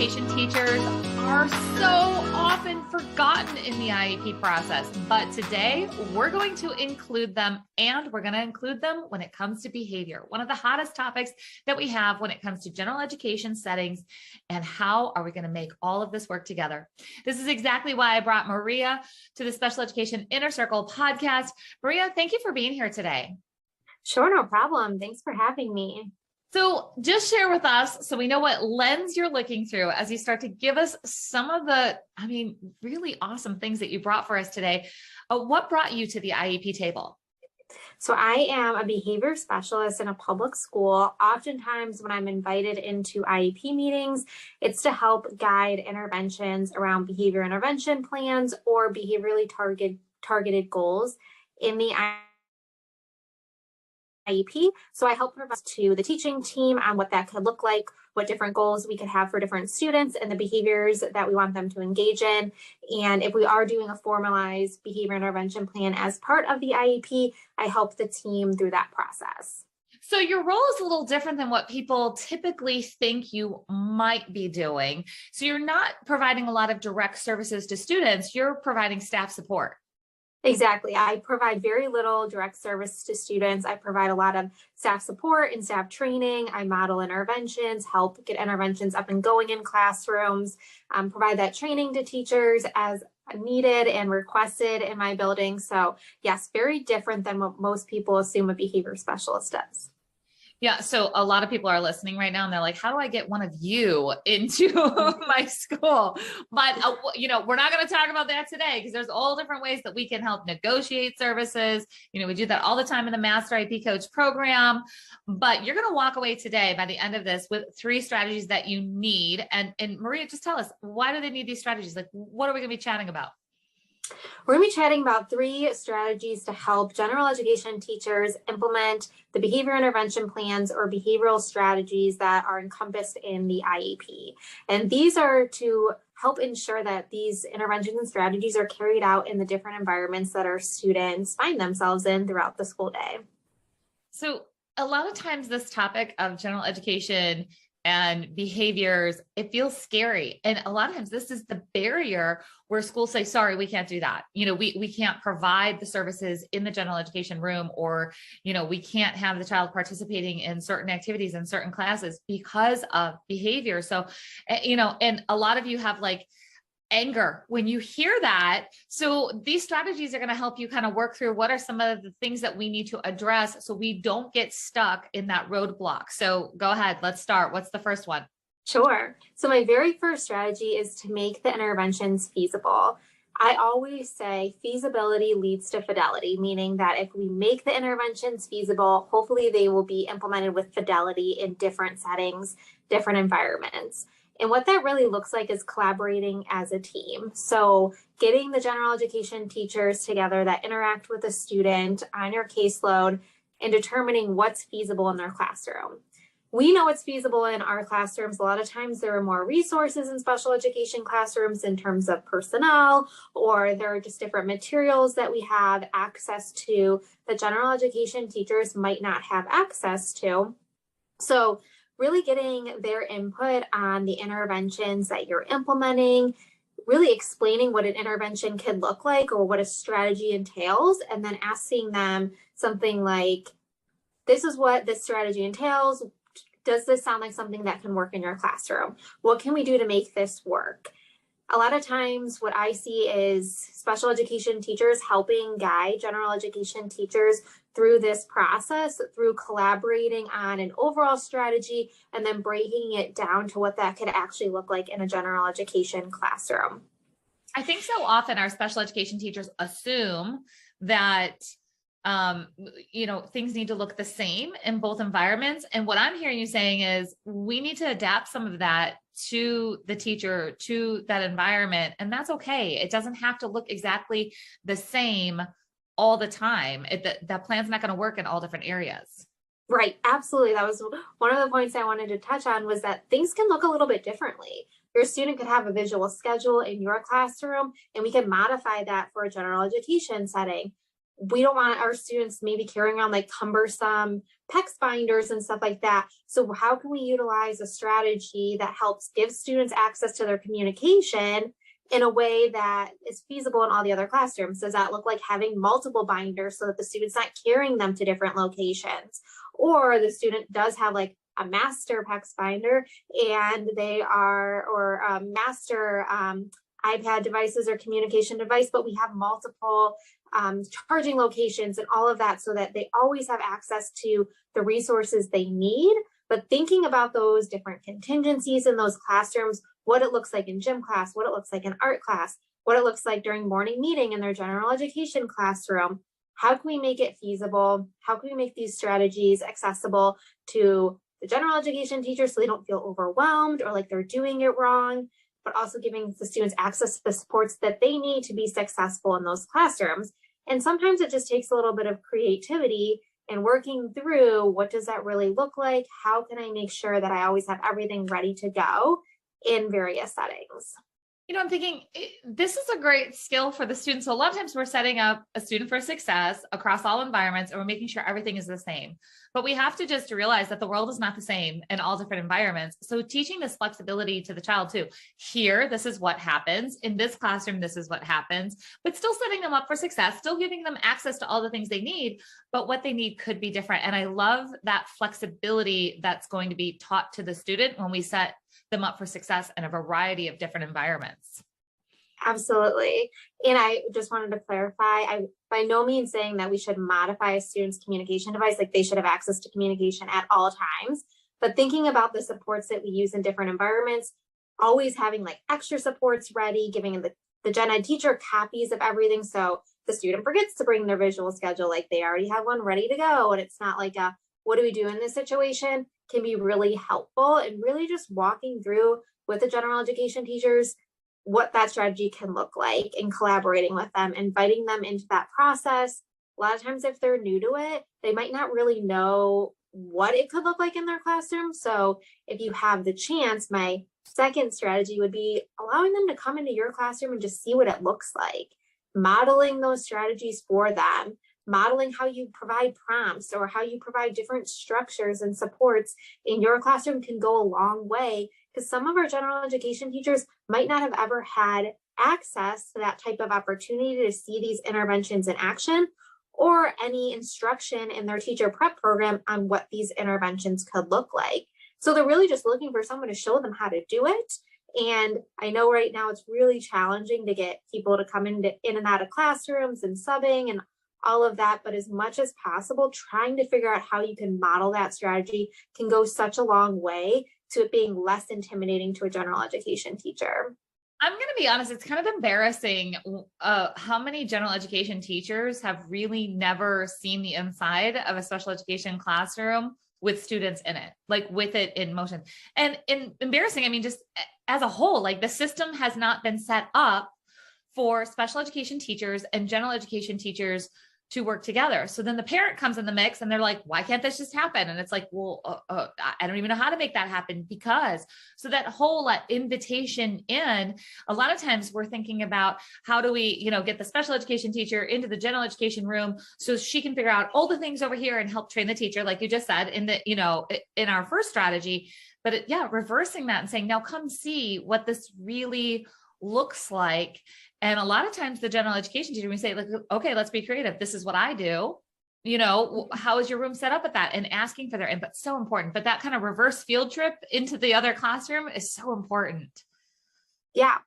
education teachers are so often forgotten in the IEP process, but today we're going to include them, and we're going to include them when it comes to behavior, one of the hottest topics that we have when it comes to general education settings, and how are we going to make all of this work together. This is exactly why I brought Maria to the Special Education Inner Circle podcast. Maria, thank you for being here today. Sure, no problem. Thanks for having me. So just share with us so we know what lens you're looking through as you start to give us some of the, really awesome things that you brought for us today. What brought you to the IEP table? So I am a behavior specialist in a public school. Oftentimes when I'm invited into IEP meetings, it's to help guide interventions around behavior intervention plans or behaviorally targeted goals in the IEP. So I help provide to the teaching team on what that could look like, what different goals we could have for different students and the behaviors that we want them to engage in. And if we are doing a formalized behavior intervention plan as part of the IEP, I help the team through that process. So your role is a little different than what people typically think you might be doing. So you're not providing a lot of direct services to students, you're providing staff support. Exactly. I provide very little direct service to students. I provide a lot of staff support and staff training. I model interventions, help get interventions up and going in classrooms, provide that training to teachers as needed and requested in my building. So yes, very different than what most people assume a behavior specialist does. Yeah. So a lot of people are listening right now and they're like, how do I get one of you into my school? But, we're not going to talk about that today because there's all different ways that we can help negotiate services. We do that all the time in the Master IP Coach program, but you're going to walk away today by the end of this with 3 strategies that you need. And Maria, just tell us, why do they need these strategies? Like, what are we going to be chatting about? We're going to be chatting about 3 strategies to help general education teachers implement the behavior intervention plans or behavioral strategies that are encompassed in the IEP. And these are to help ensure that these interventions and strategies are carried out in the different environments that our students find themselves in throughout the school day. So a lot of times this topic of general education and behaviors, it feels scary. And a lot of times this is the barrier where schools say, sorry, we can't do that. We can't provide the services in the general education room, or, we can't have the child participating in certain activities in certain classes because of behavior. So, and a lot of you have like anger when you hear that. So these strategies are going to help you kind of work through what are some of the things that we need to address so we don't get stuck in that roadblock. So go ahead, let's start. What's the first one? Sure. So my very first strategy is to make the interventions feasible. I always say feasibility leads to fidelity, meaning that if we make the interventions feasible, hopefully they will be implemented with fidelity in different settings, different environments. And what that really looks like is collaborating as a team. So getting the general education teachers together that interact with a student on your caseload and determining what's feasible in their classroom. We know what's feasible in our classrooms. A lot of times there are more resources in special education classrooms in terms of personnel, or there are just different materials that we have access to that general education teachers might not have access to. So really getting their input on the interventions that you're implementing, really explaining what an intervention could look like or what a strategy entails, and then asking them something like, this is what this strategy entails. Does this sound like something that can work in your classroom? What can we do to make this work? A lot of times what I see is special education teachers helping guide general education teachers through this process, through collaborating on an overall strategy and then breaking it down to what that could actually look like in a general education classroom. I think so often our special education teachers assume that things need to look the same in both environments. And what I'm hearing you saying is we need to adapt some of that to the teacher, to that environment. And that's okay. It doesn't have to look exactly the same all the time. That plan's not going to work in all different areas. Right. Absolutely. That was one of the points I wanted to touch on, was that things can look a little bit differently. Your student could have a visual schedule in your classroom, and we can modify that for a general education setting. we don't want our students maybe carrying around like cumbersome PEX binders and stuff like that. So how can we utilize a strategy that helps give students access to their communication in a way that is feasible in all the other classrooms? Does that look like having multiple binders so that the student's not carrying them to different locations? Or the student does have like a master PEX binder and they are, or a master iPad devices or communication device, but we have multiple charging locations and all of that so that they always have access to the resources they need. But thinking about those different contingencies in those classrooms, what it looks like in gym class, what it looks like in art class, what it looks like during morning meeting in their general education classroom. How can we make it feasible? How can we make these strategies accessible to the general education teachers so they don't feel overwhelmed or like they're doing it wrong, but also giving the students access to the supports that they need to be successful in those classrooms. And sometimes it just takes a little bit of creativity and working through what does that really look like? How can I make sure that I always have everything ready to go in various settings? I'm thinking this is a great skill for the students. So a lot of times we're setting up a student for success across all environments, and we're making sure everything is the same. But we have to just realize that the world is not the same in all different environments. So teaching this flexibility to the child too. Here, this is what happens. In this classroom, this is what happens, but still setting them up for success, still giving them access to all the things they need, but what they need could be different. And I love that flexibility that's going to be taught to the student when we set them up for success in a variety of different environments. Absolutely. And I just wanted to clarify, I by no means saying that we should modify a student's communication device, like they should have access to communication at all times, but thinking about the supports that we use in different environments, always having like extra supports ready, giving the gen ed teacher copies of everything. So the student forgets to bring their visual schedule, like they already have one ready to go. And it's not like a, what do we do in this situation, can be really helpful. And really just walking through with the general education teachers what that strategy can look like and collaborating with them, inviting them into that process. A lot of times if they're new to it, they might not really know what it could look like in their classroom. So if you have the chance, my second strategy would be allowing them to come into your classroom and just see what it looks like, modeling those strategies for them, modeling how you provide prompts or how you provide different structures and supports in your classroom can go a long way, because some of our general education teachers might not have ever had access to that type of opportunity to see these interventions in action or any instruction in their teacher prep program on what these interventions could look like. So they're really just looking for someone to show them how to do it. And I know right now it's really challenging to get people to come in and out of classrooms and subbing and all of that, but as much as possible, trying to figure out how you can model that strategy can go such a long way to it being less intimidating to a general education teacher. I'm going to be honest, it's kind of embarrassing how many general education teachers have really never seen the inside of a special education classroom with students in it, like with it in motion. And embarrassing, I mean, just as a whole, like the system has not been set up for special education teachers and general education teachers to work together. So then the parent comes in the mix and they're like, why can't this just happen? And it's like, well, I don't even know how to make that happen, because so that whole invitation in, a lot of times we're thinking about how do we, get the special education teacher into the general education room so she can figure out all the things over here and help train the teacher, like you just said in the, in our first strategy. But reversing that and saying, now come see what this really looks like. And a lot of times the general education teacher, we say, like, okay, let's be creative. This is what I do. How is your room set up with that? And asking for their input, so important. But that kind of reverse field trip into the other classroom is so important. Yeah.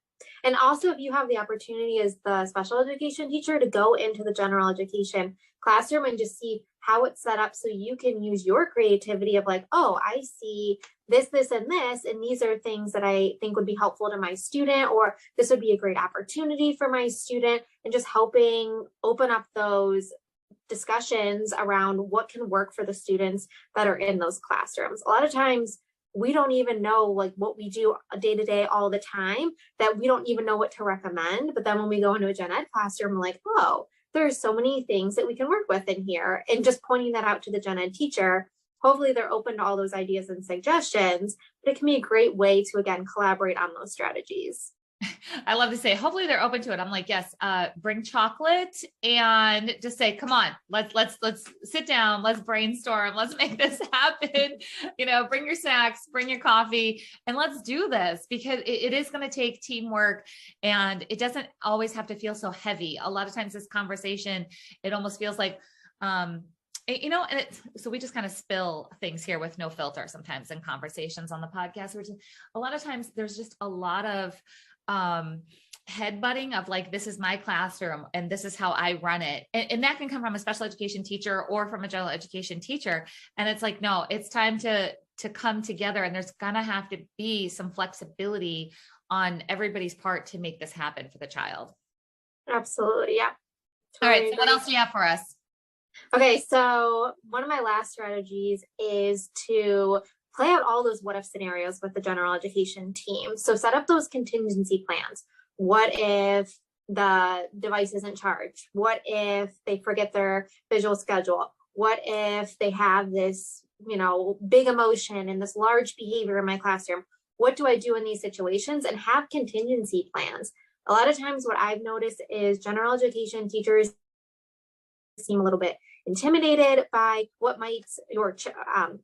And also if you have the opportunity as the special education teacher to go into the general education classroom and just see how it's set up so you can use your creativity of like, oh, I see this, and this, and these are things that I think would be helpful to my student, or this would be a great opportunity for my student, and just helping open up those discussions around what can work for the students that are in those classrooms. A lot of times we don't even know like what we do day to day all the time, that we don't even know what to recommend. But then when we go into a gen ed classroom, we're like, oh, there's so many things that we can work with in here. And just pointing that out to the gen ed teacher, hopefully they're open to all those ideas and suggestions, but it can be a great way to, again, collaborate on those strategies. I love to say, hopefully they're open to it. I'm like, yes, bring chocolate and just say, come on, let's sit down, let's brainstorm, let's make this happen. Bring your snacks, bring your coffee, and let's do this, because it is going to take teamwork, and it doesn't always have to feel so heavy. A lot of times this conversation, it almost feels like, so we just kind of spill things here with no filter sometimes in conversations on the podcast, which a lot of times there's just a lot of headbutting of like, this is my classroom and this is how I run it. And that can come from a special education teacher or from a general education teacher. And it's like, no, it's time to come together, and there's gonna have to be some flexibility on everybody's part to make this happen for the child. Absolutely. Yeah. All right. So what else do you have for us? Okay. So one of my last strategies is to play out all those what if scenarios with the general education team. So set up those contingency plans. What if the device isn't charged? What if they forget their visual schedule? What if they have this, big emotion and this large behavior in my classroom? What do I do in these situations? And have contingency plans. A lot of times what I've noticed is general education teachers seem a little bit intimidated by what might, or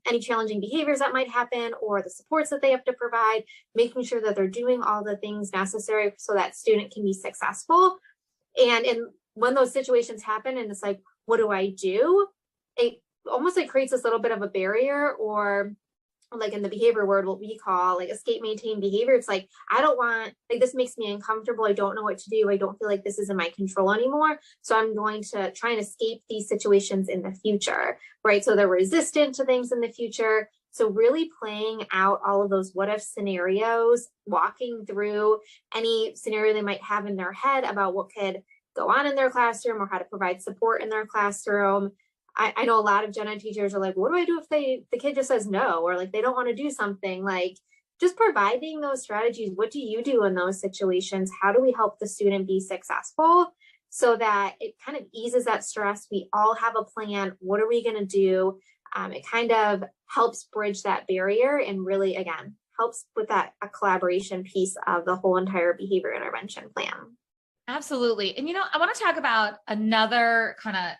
any challenging behaviors that might happen, or the supports that they have to provide, making sure that they're doing all the things necessary so that student can be successful. And when those situations happen and it's like, what do I do? It almost like creates this little bit of a barrier, or like in the behavior word, what we call like escape, maintain behavior. It's like, I don't want, like, this makes me uncomfortable. I don't know what to do. I don't feel like this is in my control anymore. So I'm going to try and escape these situations in the future, right? So they're resistant to things in the future. So really playing out all of those what if scenarios, walking through any scenario they might have in their head about what could go on in their classroom or how to provide support in their classroom. I know a lot of gen ed teachers are like, what do I do if the kid just says no, or like they don't want to do something? Like, just providing those strategies. What do you do in those situations? How do we help the student be successful so that it kind of eases that stress? We all have a plan. What are we going to do? It kind of helps bridge that barrier, and really, again, helps with that a collaboration piece of the whole entire behavior intervention plan. Absolutely. And, I want to talk about another kind of,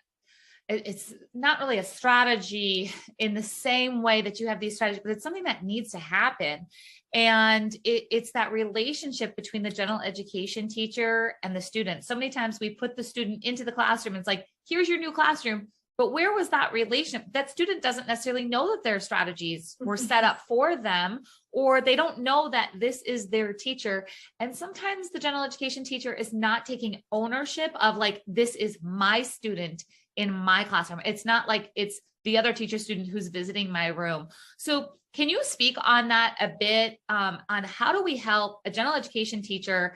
it's not really a strategy in the same way that you have these strategies, but it's something that needs to happen. And it's that relationship between the general education teacher and the student. So many times we put the student into the classroom and it's like, here's your new classroom. But where was that relationship? That student doesn't necessarily know that their strategies were set up for them, or they don't know that this is their teacher. And sometimes the general education teacher is not taking ownership of like, this is my student in my classroom. It's not like it's the other teacher student who's visiting my room. So can you speak on that a bit, on how do we help a general education teacher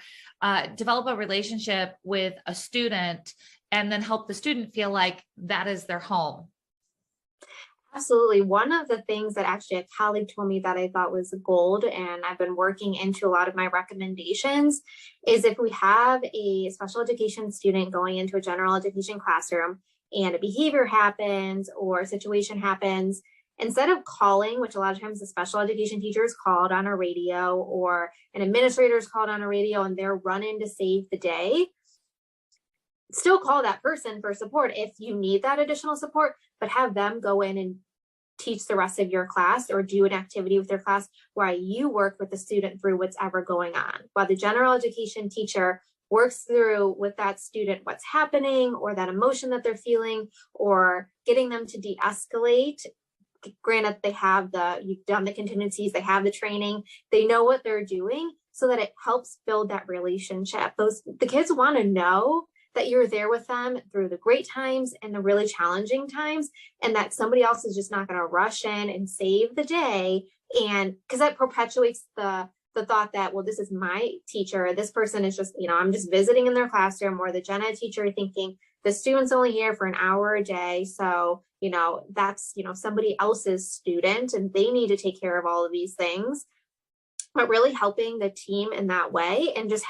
develop a relationship with a student and then help the student feel like that is their home? Absolutely. One of the things that actually a colleague told me that I thought was gold, and I've been working into a lot of my recommendations, is if we have a special education student going into a general education classroom and a behavior happens or a situation happens, instead of calling, which a lot of times the special education teacher is called on a radio or an administrator is called on a radio and they're running to save the day, still call that person for support if you need that additional support, but have them go in and teach the rest of your class or do an activity with your class while you work with the student through what's ever going on. While the general education teacher works through with that student what's happening or that emotion that they're feeling, or getting them to de-escalate. Granted, you've done the contingencies, they have the training, they know what they're doing, so that it helps build that relationship. The kids want to know that you're there with them through the great times and the really challenging times, and that somebody else is just not going to rush in and save the day. And because that perpetuates the thought that, well, this is my teacher, this person is just, I'm just visiting in their classroom, or the gen ed teacher thinking the student's only here for an hour a day. So, that's, somebody else's student and they need to take care of all of these things. But really helping the team in that way and just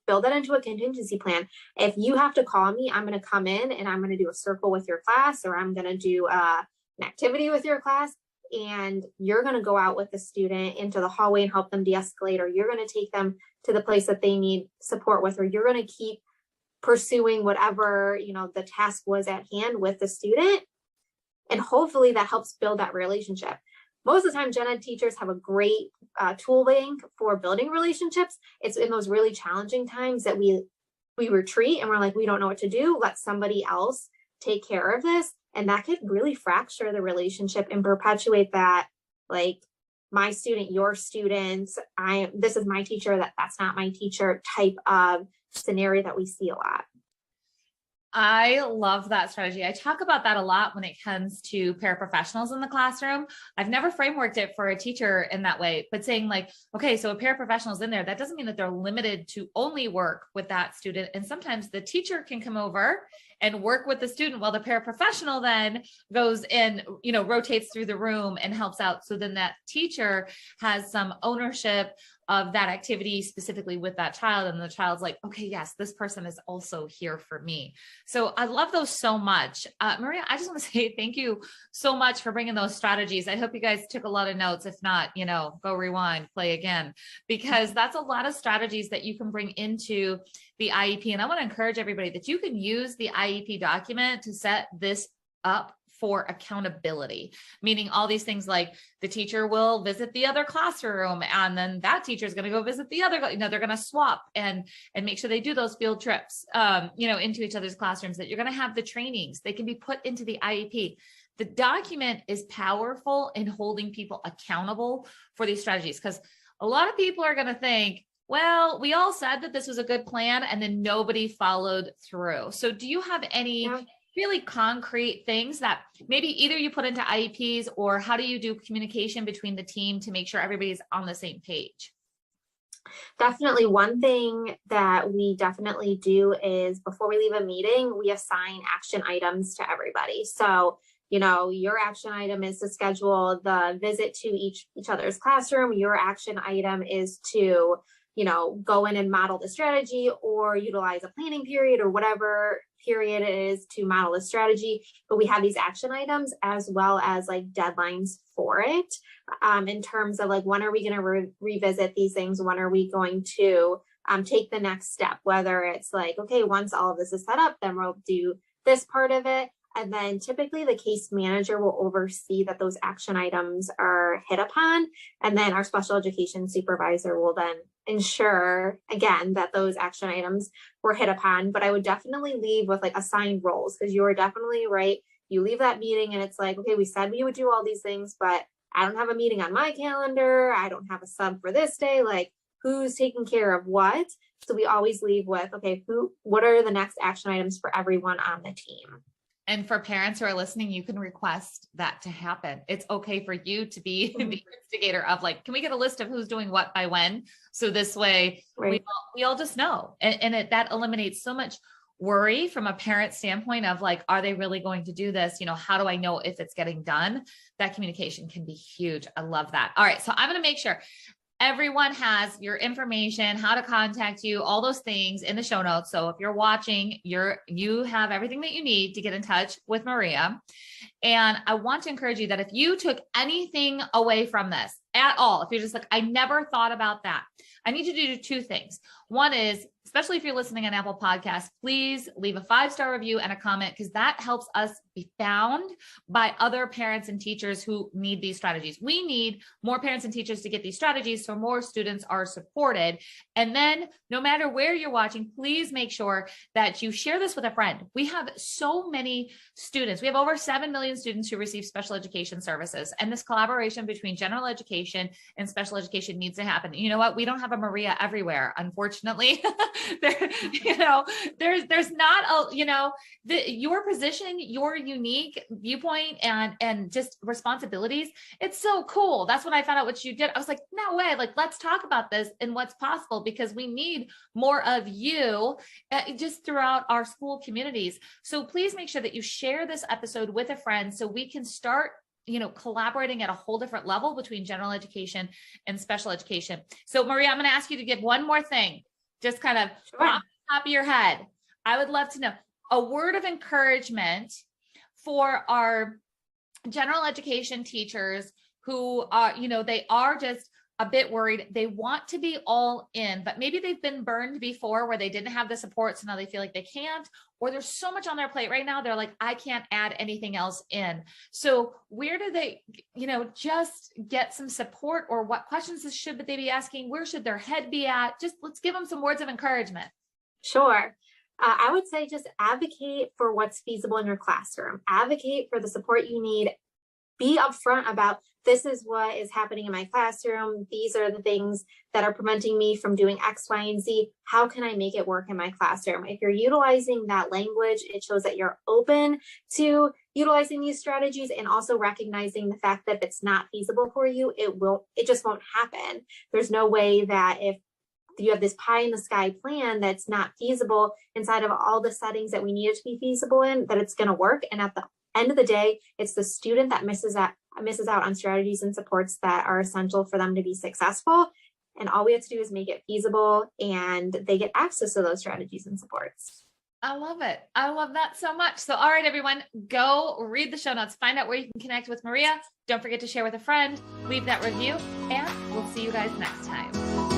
build that into a contingency plan. If you have to call me, I'm going to come in and I'm going to do a circle with your class, or I'm going to do an activity with your class. and you're going to go out with the student into the hallway and help them de-escalate, or you're going to take them to the place that they need support with, or you're going to keep pursuing whatever, the task was at hand with the student. And hopefully that helps build that relationship. Most of the time, gen ed teachers have a great tool bank for building relationships. It's in those really challenging times that we retreat and we're like, we don't know what to do. Let somebody else take care of this. And that could really fracture the relationship and perpetuate that, like, my student, your student, this is my teacher, that's not my teacher type of scenario that we see a lot. I love that strategy. I talk about that a lot when it comes to paraprofessionals in the classroom. I've never frameworked it for a teacher in that way, but saying like, okay, so a paraprofessional is in there. That doesn't mean that they're limited to only work with that student. And sometimes the teacher can come over and work with the student while the paraprofessional then goes in, rotates through the room and helps out. So then that teacher has some ownership of that activity specifically with that child. And the child's like, okay, yes, this person is also here for me. So I love those so much. Maria, I just want to say thank you so much for bringing those strategies. I hope you guys took a lot of notes. If not, go rewind, play again, because that's a lot of strategies that you can bring into the IEP. And I want to encourage everybody that you can use the IEP document to set this up for accountability, meaning all these things like the teacher will visit the other classroom and then that teacher is going to go visit the other, they're going to swap and make sure they do those field trips, into each other's classrooms, that you're going to have the trainings. They can be put into the IEP. The document is powerful in holding people accountable for these strategies, because a lot of people are going to think, well, we all said that this was a good plan and then nobody followed through. So do you have any really concrete things that maybe either you put into IEPs, or how do you do communication between the team to make sure everybody's on the same page? Definitely. One thing that we definitely do is before we leave a meeting, we assign action items to everybody. So, your action item is to schedule the visit to each other's classroom. Your action item is to, go in and model the strategy or utilize a planning period or whatever period it is to model the strategy. But we have these action items as well as like deadlines for it, in terms of like, when are we going to revisit these things? When are we going to take the next step? Whether it's like, okay, once all of this is set up, then we'll do this part of it. And then typically the case manager will oversee that those action items are hit upon. And then our special education supervisor will then ensure, again, that those action items were hit upon. But I would definitely leave with like assigned roles, because you are definitely right. You leave that meeting and it's like, okay, we said we would do all these things, but I don't have a meeting on my calendar. I don't have a sub for this day. Like, who's taking care of what? So we always leave with, okay, what are the next action items for everyone on the team? And for parents who are listening, you can request that to happen. It's okay for you to be the instigator of like, can we get a list of who's doing what by when? So this way we all just know. And that eliminates so much worry from a parent standpoint of like, are they really going to do this? How do I know if it's getting done? That communication can be huge. I love that. All right. So I'm going to make sure everyone has your information, how to contact you, all those things in the show notes. So if you're watching, you have everything that you need to get in touch with Maria. And I want to encourage you that if you took anything away from this at all, if you're just like, I never thought about that, I need you to do two things. One is, especially if you're listening on Apple Podcasts, please leave a 5-star review and a comment, because that helps us be found by other parents and teachers who need these strategies. We need more parents and teachers to get these strategies so more students are supported. And then no matter where you're watching, please make sure that you share this with a friend. We have so many students. We have over 7 million students who receive special education services. And this collaboration between general education and special education needs to happen. You know what? We don't have a Maria everywhere, unfortunately. There's not your position, your unique viewpoint and just responsibilities. It's so cool. That's when I found out what you did. I was like, no way. Like, let's talk about this and what's possible, because we need more of you just throughout our school communities. So please make sure that you share this episode with a friend so we can start collaborating at a whole different level between general education and special education. So Maria, I'm going to ask you to give one more thing, just kind of off the top of your head. I would love to know a word of encouragement for our general education teachers who are, they are just a bit worried. They want to be all in, but maybe they've been burned before where they didn't have the support. So now they feel like they can't, or there's so much on their plate right now. They're like, I can't add anything else in. So where do they, just get some support, or what questions should they be asking? Where should their head be at? Just let's give them some words of encouragement. Sure. I would say just advocate for what's feasible in your classroom. Advocate for the support you need. Be upfront about, this is what is happening in my classroom. These are the things that are preventing me from doing X, Y, and Z. How can I make it work in my classroom? If you're utilizing that language, it shows that you're open to utilizing these strategies, and also recognizing the fact that if it's not feasible for you, it just won't happen. There's no way that if you have this pie in the sky plan that's not feasible inside of all the settings that we need it to be feasible in, that it's going to work. And at the end of the day, it's the student that misses out on strategies and supports that are essential for them to be successful. And all we have to do is make it feasible, and they get access to those strategies and supports. I love it. I love that so much. So, all right, everyone, go read the show notes, find out where you can connect with Maria. Don't forget to share with a friend, leave that review, and we'll see you guys next time.